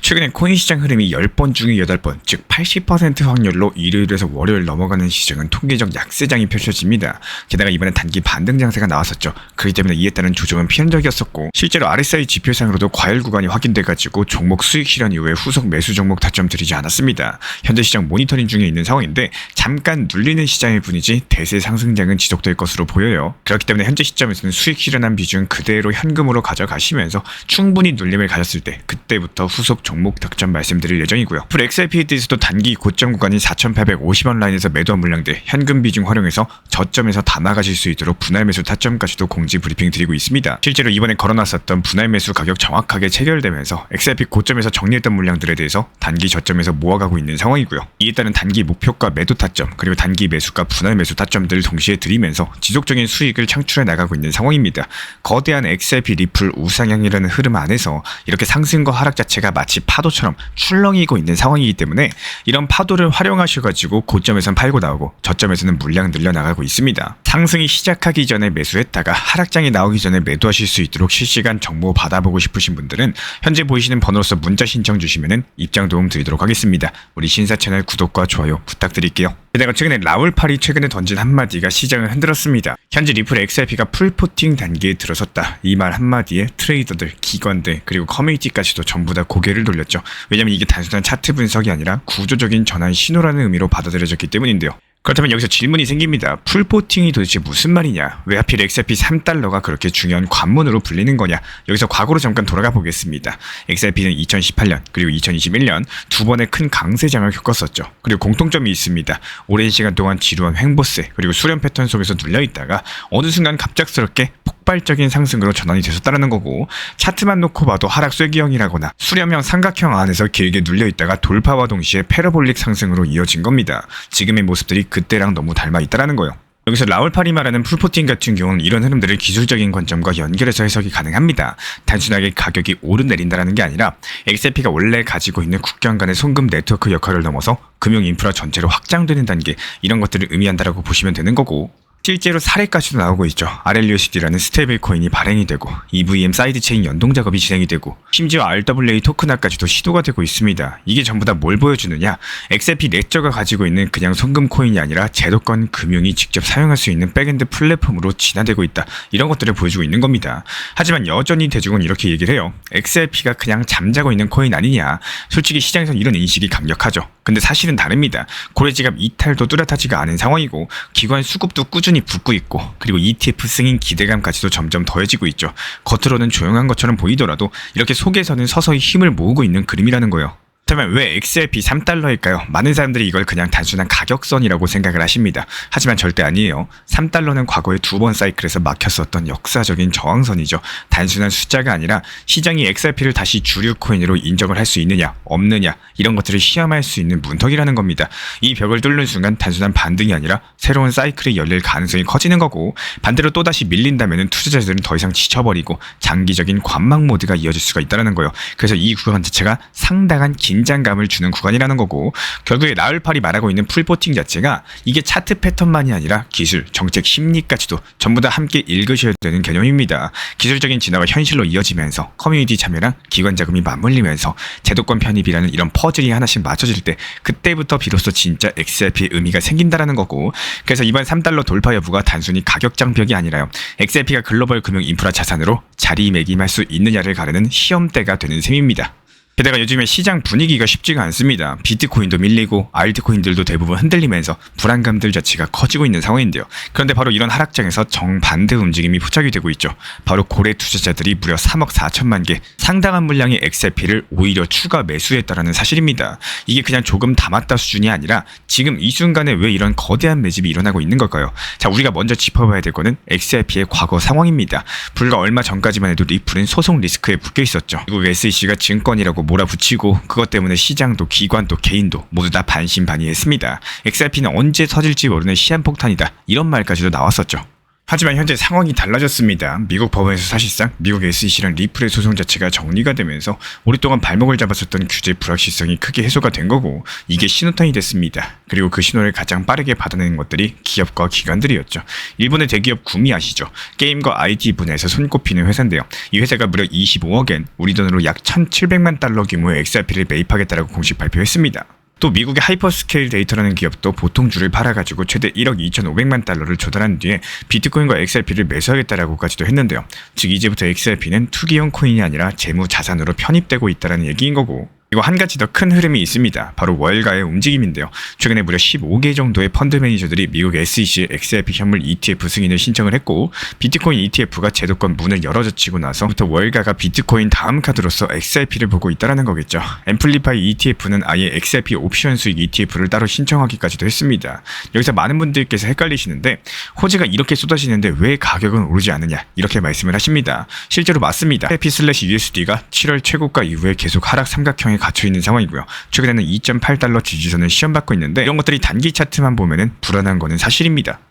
최근에 코인 시장 흐름이 10번 중에 8번, 즉 80% 확률로 일요일에서 월요일 넘어가는 시장은 통계적 약세장이 펼쳐집니다. 게다가 이번엔 단기 반등 장세가 나왔었죠. 그렇기 때문에 이에 따른 조정은 필연적이었었고, 실제로 RSI 지표상으로도 과열 구간이 확인돼가지고 종목 수익 실현 이후에 후속 매수 종목 타점 드리지 않았습니다. 현재 시장 모니터링 중에 있는 상황인데 잠깐 눌리는 시장일 뿐이지 대세 상승장은 지속될 것으로 보여요. 그렇기 때문에 현재 시점에서는 수익 실현한 비중 그대로 현금으로 가져가시면서 충분히 눌림을 가졌을 때 그때부터 후속 종목 득점 말씀드릴 예정이고요. 풀 XRP에서도 단기 고점 구간인 4,850원 라인에서 매도한 물량들 현금 비중 활용해서 저점에서 다 나가실 수 있도록 분할 매수 타점까지도 공지 브리핑 드리고 있습니다. 실제로 이번에 걸어놨었던 분할 매수 가격 정확하게 체결되면서 XRP 고점에서 정리했던 물량들에 대해서 단기 저점에서 모아가고 있는 상황이고요. 이에 따른 단기 목표가 매도 타점 그리고 단기 매수가 분할 매수 타점들을 동시에 드리면서 지속적인 수익을 창출해 나가고 있는 상황입니다. 거대한 XRP 리플 우상향이라는 흐름 안에서 이렇게 상승과 하락 자체가 마치 파도처럼 출렁이고 있는 상황이기 때문에 이런 파도를 활용하셔가지고 고점에선 팔고 나오고 저점에서는 물량 늘려나가고 있습니다. 상승이 시작하기 전에 매수했다가 하락장이 나오기 전에 매도하실 수 있도록 실시간 정보 받아보고 싶으신 분들은 현재 보이시는 번호로서 문자 신청 주시면 입장 도움 드리도록 하겠습니다. 우리 신사 채널 구독과 좋아요 부탁드릴게요. 게다가 최근에 라울팔이 최근에 던진 한마디가 시장을 흔들었습니다. 현재 리플 XRP가 풀포팅 단계에 들어섰다. 이 말 한마디에 트레이더들, 기관들 그리고 커뮤니티까지도 전부 다 고개를 돌렸죠. 왜냐면 이게 단순한 차트 분석이 아니라 구조적인 전환 신호라는 의미로 받아들여졌기 때문인데요. 그렇다면 여기서 질문이 생깁니다. 풀포팅이 도대체 무슨 말이냐? 왜 하필 XRP 3달러가 그렇게 중요한 관문으로 불리는 거냐? 여기서 과거로 잠깐 돌아가 보겠습니다. XRP는 2018년 그리고 2021년 두 번의 큰 강세장을 겪었었죠. 그리고 공통점이 있습니다. 오랜 시간 동안 지루한 횡보세 그리고 수렴 패턴 속에서 눌려있다가 어느 순간 갑작스럽게 폭발적인 상승으로 전환이 됐었다는 거고, 차트만 놓고 봐도 하락 쐐기형이라거나 수렴형 삼각형 안에서 길게 눌려있다가 돌파와 동시에 패러볼릭 상승으로 이어진 겁니다. 지금의 모습들이 그때랑 너무 닮아 있다는 거예요. 여기서 라울팔이 말하는 풀포팅 같은 경우는 이런 흐름들을 기술적인 관점과 연결해서 해석이 가능합니다. 단순하게 가격이 오르내린다는 게 아니라 XRP가 원래 가지고 있는 국경 간의 송금 네트워크 역할을 넘어서 금융 인프라 전체로 확장되는 단계, 이런 것들을 의미한다라고 보시면 되는 거고, 실제로 사례까지도 나오고 있죠. RLUSD라는 스테이블 코인이 발행이 되고 EVM 사이드체인 연동 작업이 진행이 되고 심지어 RWA 토큰화까지도 시도가 되고 있습니다. 이게 전부 다 뭘 보여주느냐? XRP 레저가 가지고 있는 그냥 송금 코인이 아니라 제도권 금융이 직접 사용할 수 있는 백엔드 플랫폼으로 진화되고 있다. 이런 것들을 보여주고 있는 겁니다. 하지만 여전히 대중은 이렇게 얘기를 해요. XRP가 그냥 잠자고 있는 코인 아니냐? 솔직히 시장에선 이런 인식이 강력하죠. 근데 사실은 다릅니다. 고래지갑 이탈도 뚜렷하지가 않은 상황이고 기관 수급도 꾸준히 붙고 있고, 그리고 ETF 승인 기대감까지도 점점 더해지고 있죠. 겉으로는 조용한 것처럼 보이더라도 이렇게 속에서는 서서히 힘을 모으고 있는 그림이라는 거예요. 그렇다면 왜 XRP 3달러일까요? 많은 사람들이 이걸 그냥 단순한 가격선이라고 생각을 하십니다. 하지만 절대 아니에요. 3달러는 과거에 2번 사이클에서 막혔었던 역사적인 저항선이죠. 단순한 숫자가 아니라 시장이 XRP를 다시 주류 코인으로 인정을 할 수 있느냐 없느냐, 이런 것들을 시험할 수 있는 문턱이라는 겁니다. 이 벽을 뚫는 순간 단순한 반등이 아니라 새로운 사이클이 열릴 가능성이 커지는 거고, 반대로 또다시 밀린다면 투자자들은 더 이상 지쳐버리고 장기적인 관망 모드가 이어질 수가 있다는 거예요. 그래서 이 구간 자체가 상당한 긴장감을 주는 구간이라는 거고, 결국에 라울팔이 말하고 있는 풀포팅 자체가 이게 차트 패턴만이 아니라 기술, 정책, 심리까지도 전부 다 함께 읽으셔야 되는 개념입니다. 기술적인 진화가 현실로 이어지면서 커뮤니티 참여랑 기관 자금이 맞물리면서 제도권 편입이라는 이런 퍼즐이 하나씩 맞춰질 때 그때부터 비로소 진짜 XRP의 의미가 생긴다라는 거고, 그래서 이번 3달러 돌파 여부가 단순히 가격 장벽이 아니라요. XRP가 글로벌 금융 인프라 자산으로 자리매김할 수 있느냐를 가르는 시험대가 되는 셈입니다. 게다가 요즘에 시장 분위기가 쉽지가 않습니다. 비트코인도 밀리고 알트코인들도 대부분 흔들리면서 불안감들 자체가 커지고 있는 상황인데요. 그런데 바로 이런 하락장에서 정반대 움직임이 포착이 되고 있죠. 바로 고래 투자자들이 무려 3억 4천만 개, 상당한 물량의 XRP를 오히려 추가 매수했다라는 사실입니다. 이게 그냥 조금 담았다 수준이 아니라 지금 이 순간에 왜 이런 거대한 매집이 일어나고 있는 걸까요? 자, 우리가 먼저 짚어봐야 될 거는 XRP의 과거 상황입니다. 불과 얼마 전까지만 해도 리플은 소송 리스크에 묶여 있었죠. 미국 SEC가 증권이라고 몰아붙이고 그것 때문에 시장도 기관도 개인도 모두 다 반신반의했습니다. XRP는 언제 터질지 모르는 시한폭탄이다, 이런 말까지도 나왔었죠. 하지만 현재 상황이 달라졌습니다. 미국 법원에서 사실상 미국 SEC랑 리플의 소송 자체가 정리가 되면서 오랫동안 발목을 잡았었던 규제 불확실성이 크게 해소가 된 거고, 이게 신호탄이 됐습니다. 그리고 그 신호를 가장 빠르게 받아내는 것들이 기업과 기관들이었죠. 일본의 대기업 구미 아시죠? 게임과 IT 분야에서 손꼽히는 회사인데요. 이 회사가 무려 25억엔, 우리 돈으로 약 1,700만 달러 규모의 XRP를 매입하겠다라고 공식 발표했습니다. 또 미국의 하이퍼스케일 데이터라는 기업도 보통주를 팔아가지고 최대 1억 2,500만 달러를 조달한 뒤에 비트코인과 XRP를 매수하겠다라고까지도 했는데요. 즉 이제부터 XRP는 투기용 코인이 아니라 재무 자산으로 편입되고 있다는 얘기인 거고, 그리고 한 가지 더 큰 흐름이 있습니다. 바로 월가의 움직임인데요. 최근에 무려 15개 정도의 펀드 매니저들이 미국 SEC의 XRP 현물 ETF 승인을 신청을 했고, 비트코인 ETF가 제도권 문을 열어젖히고 나서부터 월가가 비트코인 다음 카드로서 XRP를 보고 있다는 거겠죠. 앰플리파이 ETF는 아예 XRP 옵션 수익 ETF를 따로 신청하기까지도 했습니다. 여기서 많은 분들께서 헷갈리시는데, 호재가 이렇게 쏟아지는데 왜 가격은 오르지 않느냐, 이렇게 말씀을 하십니다. 실제로 맞습니다. XRP/USD가 7월 최고가 이후에 계속 하락 삼각형에 갇혀있는 상황이고요. 최근에는 2.8달러 지지선을 시험받고 있는데, 이런 것들이 단기 차트만 보면은 불안한 거는 사실입니다.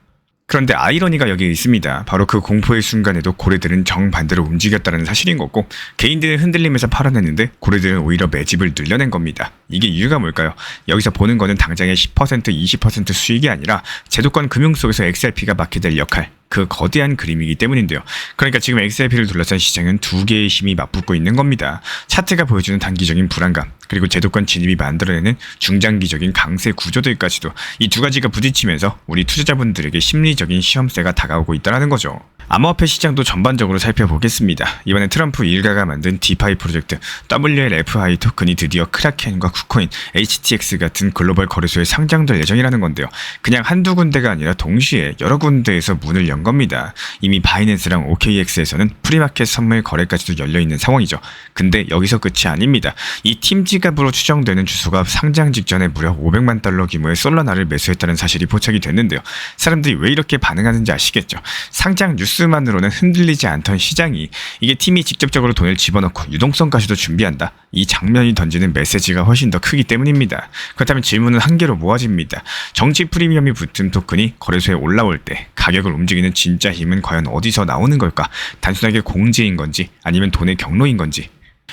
그런데 아이러니가 여기에 있습니다. 바로 그 공포의 순간에도 고래들은 정반대로 움직였다는 사실인 거고, 개인들은 흔들리면서 팔아냈는데 고래들은 오히려 매집을 늘려낸 겁니다. 이게 이유가 뭘까요? 여기서 보는 거는 당장의 10%, 20% 수익이 아니라 제도권 금융 속에서 XRP가 맡게 될 역할, 그 거대한 그림이기 때문인데요. 그러니까 지금 XRP를 둘러싼 시장은 두 개의 힘이 맞붙고 있는 겁니다. 차트가 보여주는 단기적인 불안감, 그리고 제도권 진입이 만들어내는 중장기적인 강세 구조들까지도, 이 두 가지가 부딪히면서 우리 투자자분들에게 심리적인 시험세가 다가오고 있다는 거죠. 암호화폐 시장도 전반적으로 살펴보겠습니다. 이번에 트럼프 일가가 만든 디파이 프로젝트 WLFI 토큰이 드디어 크라켄과 쿠코인, HTX 같은 글로벌 거래소에 상장될 예정이라는 건데요. 그냥 한두 군데가 아니라 동시에 여러 군데에서 문을 연 겁니다. 이미 바이낸스랑 OKX에서는 프리마켓 선물 거래까지도 열려있는 상황이죠. 근데 여기서 끝이 아닙니다. 이 팀 지갑으로 추정되는 주소가 상장 직전에 무려 500만 달러 규모의 솔라나를 매수했다는 사실이 포착이 됐는데요. 사람들이 왜 이렇게 반응하는지 아시겠죠? 상장 뉴스만으로는 흔들리지 않던 시장이, 이게 팀이 직접적으로 돈을 집어넣고 유동성까지도 준비한다, 이 장면이 던지는 메시지가 훨씬 더 크기 때문입니다. 그렇다면 질문은 한 개로 모아집니다. 정치 프리미엄이 붙은 토큰이 거래소에 올라올 때 가격을 움직이는 진짜 힘은 과연 어디서 나오는 걸까? 단순하게 공지인 건지 아니면 돈의 경로인 건지.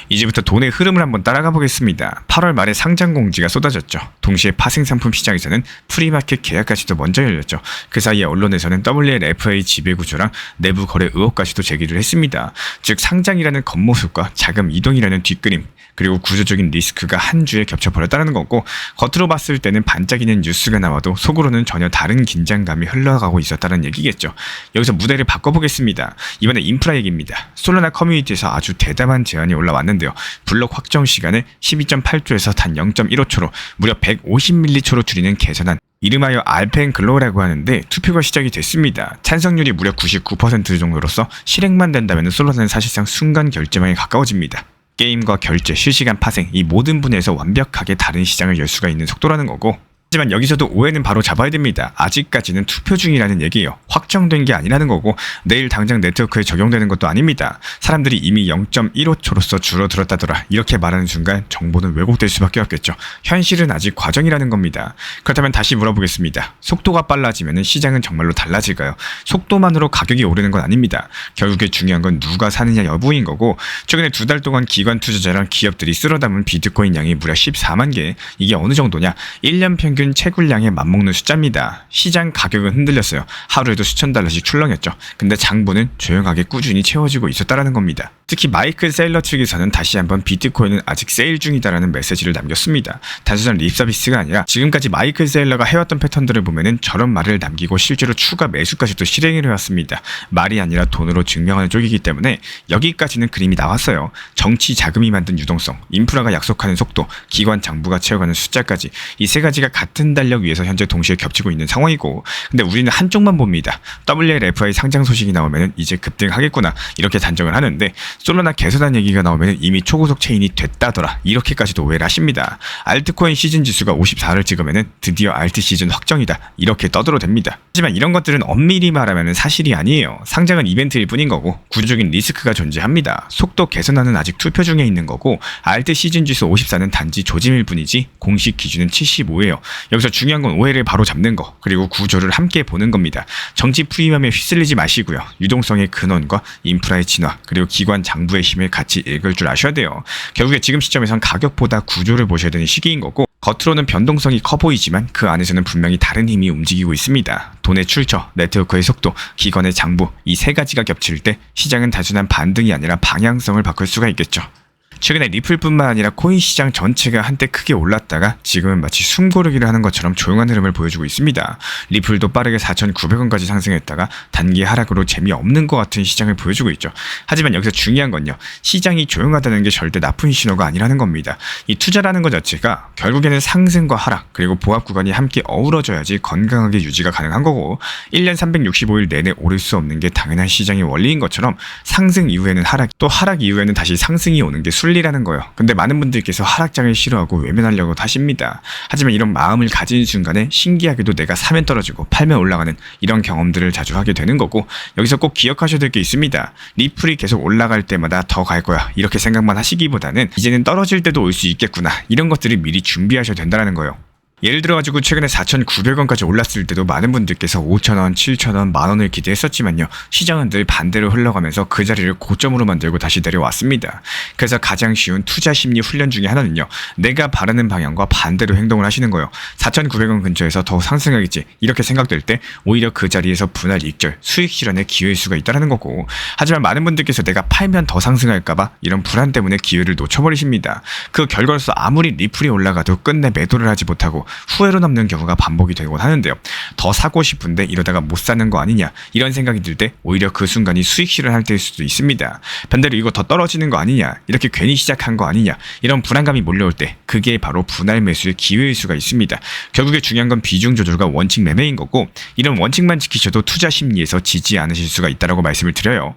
이제부터 돈의 흐름을 한번 따라가 보겠습니다. 8월 말에 상장 공지가 쏟아졌죠. 동시에 파생상품 시장에서는 프리마켓 계약까지도 먼저 열렸죠. 그 사이에 언론에서는 WLFA 지배구조랑 내부 거래 의혹까지도 제기를 했습니다. 즉 상장이라는 겉모습과 자금 이동이라는 뒷그림, 그리고 구조적인 리스크가 한 주에 겹쳐버렸다는 거고, 겉으로 봤을 때는 반짝이는 뉴스가 나와도 속으로는 전혀 다른 긴장감이 흘러가고 있었다는 얘기겠죠. 여기서 무대를 바꿔보겠습니다. 이번에 인프라 얘기입니다. 솔라나 커뮤니티에서 아주 대담한 제안이 올라왔는데요. 블록 확정 시간을 12.8초에서 단 0.15초로 무려 150m초로 줄이는 개선안, 이름하여 알펜글로우라고 하는데 투표가 시작이 됐습니다. 찬성률이 무려 99% 정도로서 실행만 된다면 솔라나는 사실상 순간 결제망에 가까워집니다. 게임과 결제, 실시간 파생, 이 모든 분야에서 완벽하게 다른 시장을 열 수가 있는 속도라는 거고, 하지만 여기서도 오해는 바로 잡아야 됩니다. 아직까지는 투표 중이라는 얘기예요. 확정된 게 아니라는 거고, 내일 당장 네트워크에 적용되는 것도 아닙니다. 사람들이 이미 0.15초로서 줄어들었다더라, 이렇게 말하는 순간 정보는 왜곡될 수밖에 없겠죠. 현실은 아직 과정이라는 겁니다. 그렇다면 다시 물어보겠습니다. 속도가 빨라지면 시장은 정말로 달라질까요? 속도만으로 가격이 오르는 건 아닙니다. 결국에 중요한 건 누가 사느냐 여부인 거고, 최근에 2달 동안 기관 투자자랑 기업들이 쓸어 담은 비트코인 양이 무려 14만 개, 이게 어느 정도냐? 1년 평균 채굴량에 맞먹는 숫자입니다. 시장 가격은 흔들렸어요. 하루에도 수천 달러씩 출렁였죠. 근데 장부는 조용하게 꾸준히 채워지고 있었다는 겁니다. 특히 마이클 세일러 측에서는 다시 한번 비트코인은 아직 세일 중이다라는 메시지를 남겼습니다. 단순한 립서비스가 아니라 지금까지 마이클 세일러가 해왔던 패턴들을 보면은 저런 말을 남기고 실제로 추가 매수까지도 실행을 해왔습니다. 말이 아니라 돈으로 증명하는 쪽이기 때문에 여기까지는 그림이 나왔어요. 정치 자금이 만든 유동성, 인프라가 약속하는 속도, 기관 장부가 채워가는 숫자까지, 이 세 가지가 같은 달력 위에서 현재 동시에 겹치고 있는 상황이고, 근데 우리는 한쪽만 봅니다. WLFI 상장 소식이 나오면 이제 급등하겠구나, 이렇게 단정을 하는데, 솔라나 개선한 얘기가 나오면 이미 초고속 체인이 됐다더라, 이렇게까지도 오해를 하십니다. 알트코인 시즌 지수가 54를 찍으면 드디어 알트 시즌 확정이다, 이렇게 떠들어댑니다. 하지만 이런 것들은 엄밀히 말하면 사실이 아니에요. 상장은 이벤트일 뿐인 거고, 구조적인 리스크가 존재합니다. 속도 개선안은 아직 투표 중에 있는 거고, 알트 시즌 지수 54는 단지 조짐일 뿐이지 공식 기준은 75예요. 여기서 중요한 건 오해를 바로 잡는 거, 그리고 구조를 함께 보는 겁니다. 정치 프리미엄에 휩쓸리지 마시고요. 유동성의 근원과 인프라의 진화, 그리고 기관 장부의 힘을 같이 읽을 줄 아셔야 돼요. 결국에 지금 시점에선 가격보다 구조를 보셔야 되는 시기인 거고, 겉으로는 변동성이 커 보이지만 그 안에서는 분명히 다른 힘이 움직이고 있습니다. 돈의 출처, 네트워크의 속도, 기관의 장부, 이 세 가지가 겹칠 때 시장은 단순한 반등이 아니라 방향성을 바꿀 수가 있겠죠. 최근에 리플뿐만 아니라 코인 시장 전체가 한때 크게 올랐다가 지금은 마치 숨고르기를 하는 것처럼 조용한 흐름을 보여주고 있습니다. 리플도 빠르게 4,900원까지 상승했다가 단기 하락으로 재미없는 것 같은 시장을 보여주고 있죠. 하지만 여기서 중요한 건요, 시장이 조용하다는 게 절대 나쁜 신호가 아니라는 겁니다. 이 투자라는 것 자체가 결국에는 상승과 하락, 그리고 보합 구간이 함께 어우러져야지 건강하게 유지가 가능한 거고, 1년 365일 내내 오를 수 없는 게 당연한 시장의 원리인 것처럼 상승 이후에는 하락, 또 하락 이후에는 다시 상승이 오는 게 순리라는 거예요. 근데 많은 분들께서 하락장을 싫어하고 외면하려고 하십니다. 하지만 이런 마음을 가진 순간에 신기하게도 내가 사면 떨어지고 팔면 올라가는 이런 경험들을 자주 하게 되는 거고, 여기서 꼭 기억하셔야 될 게 있습니다. 리플이 계속 올라갈 때마다 더 갈 거야 이렇게 생각만 하시기보다는 이제는 떨어질 때도 올 수 있겠구나, 이런 것들을 미리 준비하셔야 된다는 거예요. 예를 들어가지고 최근에 4,900원까지 올랐을 때도 많은 분들께서 5,000원, 7,000원, 만원을 기대했었지만요, 시장은 늘 반대로 흘러가면서 그 자리를 고점으로 만들고 다시 내려왔습니다. 그래서 가장 쉬운 투자 심리 훈련 중에 하나는요, 내가 바라는 방향과 반대로 행동을 하시는 거예요. 4,900원 근처에서 더 상승하겠지 이렇게 생각될 때 오히려 그 자리에서 분할 익절, 수익 실현의 기회일 수가 있다는 거고, 하지만 많은 분들께서 내가 팔면 더 상승할까봐 이런 불안 때문에 기회를 놓쳐버리십니다. 그 결과로서 아무리 리플이 올라가도 끝내 매도를 하지 못하고 후회로 남는 경우가 반복이 되곤 하는데요. 더 사고 싶은데 이러다가 못 사는 거 아니냐, 이런 생각이 들 때 오히려 그 순간이 수익 실현할 때일 수도 있습니다. 반대로 이거 더 떨어지는 거 아니냐, 이렇게 괜히 시작한 거 아니냐, 이런 불안감이 몰려올 때 그게 바로 분할 매수의 기회일 수가 있습니다. 결국에 중요한 건 비중 조절과 원칙 매매인 거고, 이런 원칙만 지키셔도 투자 심리에서 지지 않으실 수가 있다고 말씀을 드려요.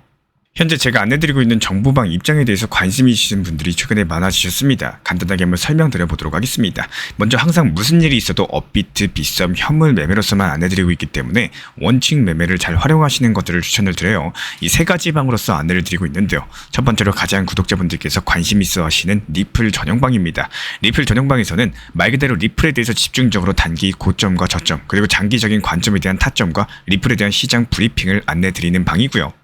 현재 제가 안내드리고 있는 정보방 입장에 대해서 관심이 있으신 분들이 최근에 많아지셨습니다. 간단하게 한번 설명드려 보도록 하겠습니다. 먼저 항상 무슨 일이 있어도 업비트, 빗썸, 현물 매매로서만 안내드리고 있기 때문에 원칙 매매를 잘 활용하시는 것들을 추천을 드려요. 이 세 가지 방으로서 안내를 드리고 있는데요. 첫 번째로 가장 구독자분들께서 관심 있어 하시는 리플 전용방입니다. 리플 전용방에서는 말 그대로 리플에 대해서 집중적으로 단기 고점과 저점, 그리고 장기적인 관점에 대한 타점과 리플에 대한 시장 브리핑을 안내드리는 방이고요.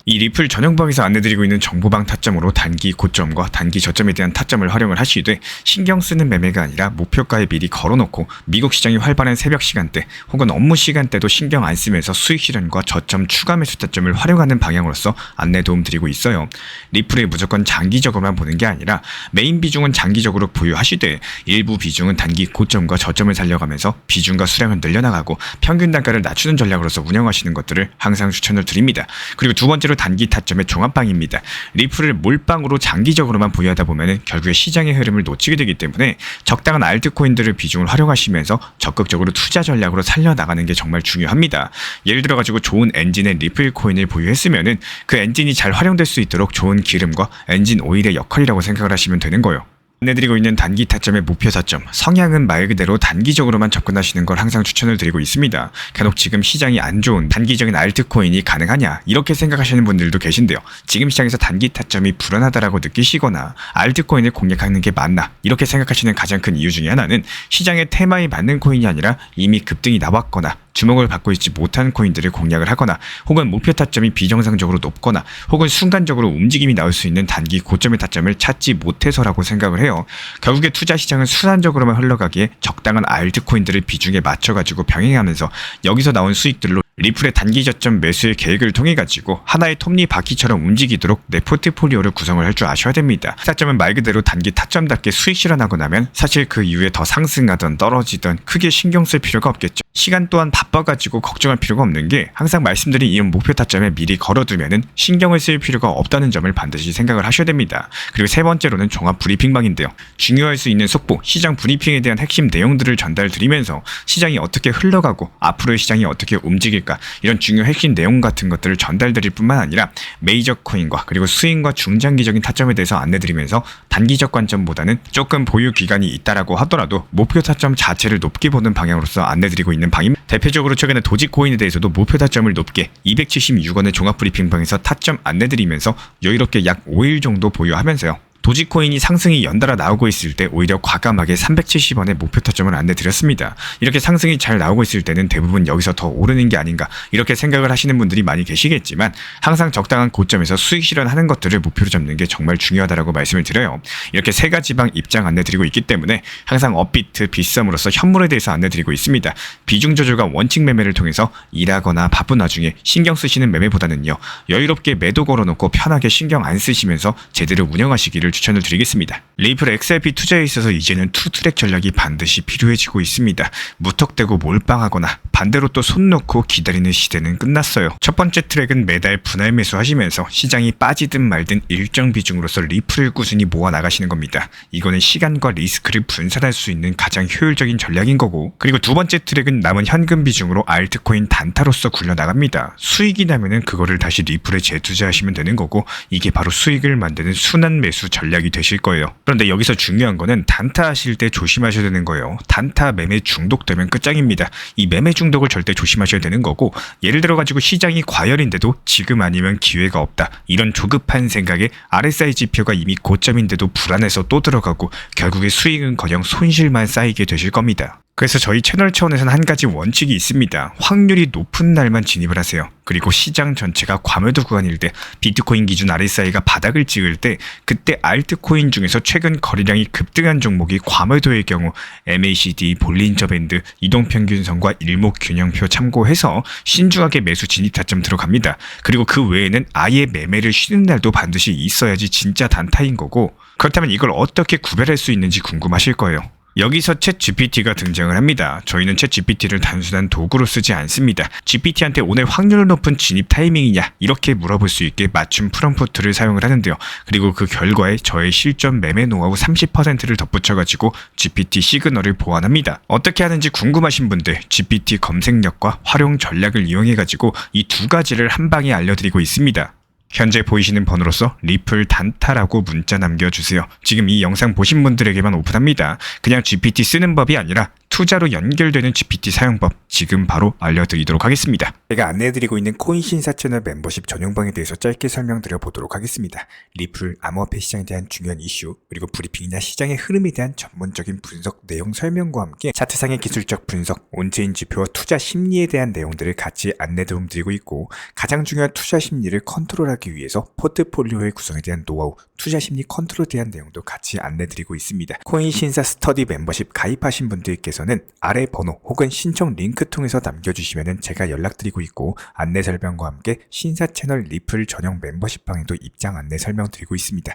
이 리플 전용방에서 안내드리고 있는 정보방 타점으로 단기 고점과 단기 저점에 대한 타점을 활용을 하시되, 신경 쓰는 매매가 아니라 목표가에 미리 걸어놓고 미국 시장이 활발한 새벽 시간대 혹은 업무 시간대도 신경 안 쓰면서 수익 실현과 저점 추가 매수 타점을 활용하는 방향으로서 안내 도움 드리고 있어요. 리플을 무조건 장기적으로만 보는 게 아니라 메인 비중은 장기적으로 보유하시되 일부 비중은 단기 고점과 저점을 살려가면서 비중과 수량을 늘려나가고 평균 단가를 낮추는 전략으로서 운영하시는 것들을 항상 추천을 드립니다. 그리고 두 번째로 단기 타점의 종합방입니다. 리플을 몰빵으로 장기적으로만 보유하다 보면 결국에 시장의 흐름을 놓치게 되기 때문에 적당한 알트코인들을 비중을 활용하시면서 적극적으로 투자 전략으로 살려나가는 게 정말 중요합니다. 예를 들어가지고 좋은 엔진의 리플 코인을 보유했으면은 그 엔진이 잘 활용될 수 있도록 좋은 기름과 엔진 오일의 역할이라고 생각을 하시면 되는 거예요. 안내드리고 있는 단기 타점의 목표 타점, 성향은 말 그대로 단기적으로만 접근하시는 걸 항상 추천을 드리고 있습니다. 간혹 지금 시장이 안 좋은 단기적인 알트코인이 가능하냐 이렇게 생각하시는 분들도 계신데요. 지금 시장에서 단기 타점이 불안하다라고 느끼시거나 알트코인을 공략하는 게 맞나 이렇게 생각하시는 가장 큰 이유 중에 하나는 시장의 테마에 맞는 코인이 아니라 이미 급등이 나왔거나 주목을 받고 있지 못한 코인들을 공략을 하거나, 혹은 목표 타점이 비정상적으로 높거나, 혹은 순간적으로 움직임이 나올 수 있는 단기 고점의 타점을 찾지 못해서라고 생각을 해요. 결국에 투자 시장은 순환적으로만 흘러가기에 적당한 알트코인들을 비중에 맞춰가지고 병행하면서 여기서 나온 수익들로 리플의 단기 저점 매수의 계획을 통해 가지고 하나의 톱니바퀴처럼 움직이도록 내 포트폴리오를 구성을 할 줄 아셔야 됩니다. 타점은 말 그대로 단기 타점답게 수익 실현하고 나면 사실 그 이후에 더 상승하던 떨어지던 크게 신경 쓸 필요가 없겠죠. 시간 또한 바빠가지고 걱정할 필요가 없는 게, 항상 말씀드린 이 목표 타점에 미리 걸어두면은 신경을 쓸 필요가 없다는 점을 반드시 생각을 하셔야 됩니다. 그리고 세 번째로는 종합 브리핑방인데요. 중요할 수 있는 속보, 시장 브리핑에 대한 핵심 내용들을 전달드리면서 시장이 어떻게 흘러가고 앞으로의 시장이 어떻게 움직일까, 이런 중요 핵심 내용 같은 것들을 전달드릴 뿐만 아니라 메이저 코인과 그리고 스윙과 중장기적인 타점에 대해서 안내드리면서 단기적 관점보다는 조금 보유 기간이 있다라고 하더라도 목표 타점 자체를 높게 보는 방향으로서 안내드리고 있는 방입니다. 대표적으로 최근에 도지코인에 대해서도 목표 타점을 높게 276원의 종합 브리핑방에서 타점 안내드리면서 여유롭게 약 5일 정도 보유하면서요. 도지코인이 상승이 연달아 나오고 있을 때 오히려 과감하게 370원의 목표 타점을 안내드렸습니다. 이렇게 상승이 잘 나오고 있을 때는 대부분 여기서 더 오르는 게 아닌가 이렇게 생각을 하시는 분들이 많이 계시겠지만 항상 적당한 고점에서 수익 실현하는 것들을 목표로 잡는 게 정말 중요하다고 말씀을 드려요. 이렇게 세 가지 방 입장 안내드리고 있기 때문에 항상 업비트, 빗썸으로서 현물에 대해서 안내드리고 있습니다. 비중 조절과 원칙 매매를 통해서 일하거나 바쁜 와중에 신경 쓰시는 매매보다는요, 여유롭게 매도 걸어놓고 편하게 신경 안 쓰시면서 제대로 운영하시기를 추천을 드리겠습니다. 리플 XRP 투자에 있어서 이제는 투트랙 전략이 반드시 필요해지고 있습니다. 무턱대고 몰빵하거나 반대로 또 손 놓고 기다리는 시대는 끝났어요. 첫 번째 트랙은 매달 분할 매수하시면서 시장이 빠지든 말든 일정 비중으로서 리플을 꾸준히 모아 나가시는 겁니다. 이거는 시간과 리스크를 분산할 수 있는 가장 효율적인 전략인 거고, 그리고 두 번째 트랙은 남은 현금 비중으로 알트코인 단타로서 굴려나갑니다. 수익이 나면은 그거를 다시 리플에 재투자하시면 되는 거고, 이게 바로 수익을 만드는 순환 매수 전략이 되실 거예요. 그런데 여기서 중요한 거는 단타 하실 때 조심하셔야 되는 거예요. 단타 매매 중독되면 끝장입니다. 이 매매 중독을 절대 조심하셔야 되는 거고, 예를 들어 가지고 시장이 과열인데도 지금 아니면 기회가 없다, 이런 조급한 생각에 RSI 지표가 이미 고점인데도 불안해서 또 들어가고 결국에 수익은커녕 손실만 쌓이게 되실 겁니다. 그래서 저희 채널 차원에서는 한 가지 원칙이 있습니다. 확률이 높은 날만 진입을 하세요. 그리고 시장 전체가 과매도 구간일 때, 비트코인 기준 RSI가 바닥을 찍을 때, 그때 알트코인 중에서 최근 거래량이 급등한 종목이 과매도의 경우 MACD, 볼린저 밴드, 이동평균선과 일목균형표 참고해서 신중하게 매수 진입 타점 들어갑니다. 그리고 그 외에는 아예 매매를 쉬는 날도 반드시 있어야지 진짜 단타인 거고, 그렇다면 이걸 어떻게 구별할 수 있는지 궁금하실 거예요. 여기서 챗 GPT가 등장을 합니다. 저희는 챗 GPT를 단순한 도구로 쓰지 않습니다. GPT한테 오늘 확률 높은 진입 타이밍이냐 이렇게 물어볼 수 있게 맞춤 프롬프트를 사용을 하는데요. 그리고 그 결과에 저의 실전 매매 노하우 30%를 덧붙여가지고 GPT 시그널을 보완합니다. 어떻게 하는지 궁금하신 분들 GPT 검색력과 활용 전략을 이용해가지고 이 두 가지를 한 방에 알려드리고 있습니다. 현재 보이시는 번호로서 리플 단타라고 문자 남겨주세요. 지금 이 영상 보신 분들에게만 오픈합니다. 그냥 GPT 쓰는 법이 아니라 투자로 연결되는 GPT 사용법 지금 바로 알려드리도록 하겠습니다. 제가 안내해드리고 있는 코인 신사 채널 멤버십 전용방에 대해서 짧게 설명드려 보도록 하겠습니다. 리플, 암호화폐 시장에 대한 중요한 이슈, 그리고 브리핑이나 시장의 흐름에 대한 전문적인 분석 내용 설명과 함께 차트상의 기술적 분석, 온체인 지표와 투자 심리에 대한 내용들을 같이 안내 도움 드리고 있고, 가장 중요한 투자 심리를 컨트롤하기 위해서 포트폴리오의 구성에 대한 노하우, 투자 심리 컨트롤에 대한 내용도 같이 안내드리고 있습니다. 코인 신사 스터디 멤버십 가입하신 분들께서는 아래 번호 혹은 신청 링크 통해서 남겨주시면 제가 연락드리고 있고, 안내 설명과 함께 신사 채널 리플 전용 멤버십 방에도 입장 안내 설명드리고 있습니다.